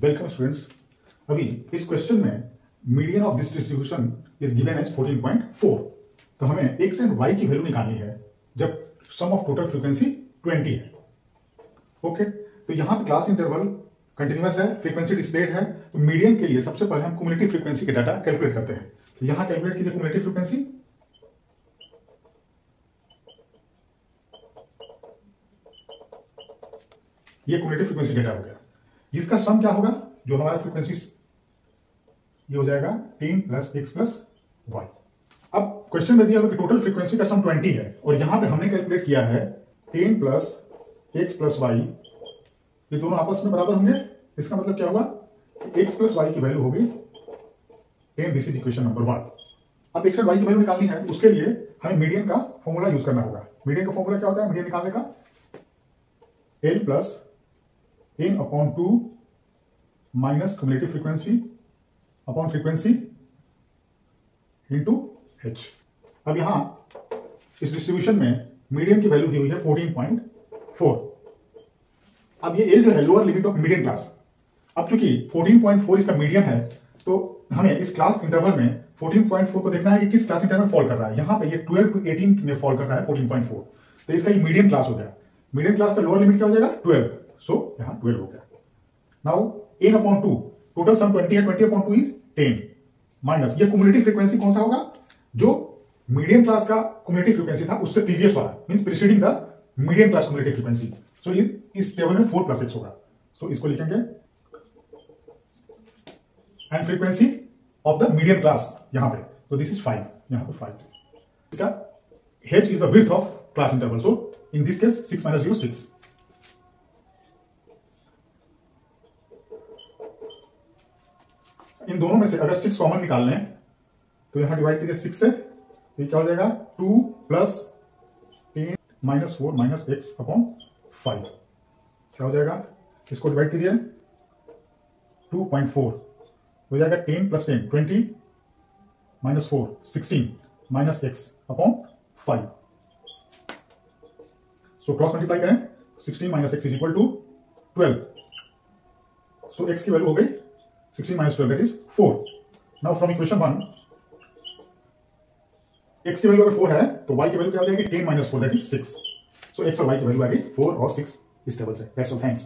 Welcome students. अभी इस question में median of this distribution is given as 14.4। तो हमें एक्स एंड वाई की वैल्यू निकालनी है जब सम ऑफ टोटल फ्रीक्वेंसी 20 है। ओके, तो यहां पे क्लास इंटरवल कंटिन्यूअस है, फ्रीक्वेंसी डिस्प्लेड है। तो मीडियन के लिए सबसे पहले हम क्युमुलेटिव फ्रीक्वेंसी के डाटा कैलकुलेट करते हैं। तो यहां कैलकुलेट कीजिए क्युमुलेटिव फ्रीक्वेंसी। ये क्युमुलेटिव फ्रीक्वेंसी डेटा हो गया। इसका सम क्या होगा? जो हमारा फ्रीक्वेंसी ये हो जाएगा 10 प्लस एक्स प्लस वाई। अब क्वेश्चन में दिया हुआ कि टोटल फ्रीक्वेंसी का सम 20 है और यहां पे हमने कैलकुलेट किया है 10 प्लस एक्स प्लस वाई, ये दोनों आपस में बराबर होंगे। इसका मतलब क्या होगा? एक्स प्लस वाई की वैल्यू होगी 10। This is equation number 1। अब एक्स एंड वाई की वैल्यू निकालनी है, उसके लिए हमें मीडियन का फॉर्मूला यूज करना होगा। मीडियन का फॉर्मूला क्या होता है मीडियन निकालने का? L plus n upon 2 minus cumulative frequency upon frequency into h। अब यहां इस डिस्ट्रीब्यूशन में मीडियन की वैल्यू दी हुई है 14.4। अब ये l जो है lower limit of median class. अब चूंकि 14.4 इसका मीडियन है, तो हमें इस क्लास इंटरवल में 14.4 को देखना है कि किस क्लास इंटरवल में फॉल कर रहा है। यहां पे ये 12 to 18 में फॉल कर रहा है 14.4, तो इसका ये मीडियन क्लास हो गया। मीडियन क्लास का लोअर लिमिट क्या हो जाएगा? 12। सो यहां 12 हो गया। Now n upon 2, total sum 20 है, 20 अपॉन 2 इज 10 माइनस ये क्युमुलेटिव फ्रीक्वेंसी कौन सा होगा? जो मीडियन क्लास का क्युमुलेटिव फ्रीक्वेंसी था उससे प्रीवियस वाला, means preceding the median class cumulative frequency. So इस टेबल में 4 प्लस x होगा। सो इसको लिखेंगे and frequency of the median class यहां पे, तो दिस इज 5, यहां पे 5। इसका h is the width of class interval. So in this case 6 minus 0 6। इन दोनों में से अगर 6 कॉमन निकालने हैं तो यहां डिवाइड कीजिए 6 से, तो ये क्या हो जाएगा? 2 plus 10 minus 4 minus x upon 5। क्या हो जाएगा? इसको डिवाइड कीजिए 2.4 हो जाएगा 10 plus 10 20 minus 4 16 minus x upon 5। So cross multiply करें, 16 minus x is equal to 12। So x की वैल्यू हो गई 16 minus 12, that is 4. Now from equation 1, x की वैल्यू अगर 4 है तो y की वैल्यू क्या हो जाएगी? 10 minus 4, that is 6. So x और y की वैल्यू आ गई 4 और 6 इस टेबल से। That's all, thanks.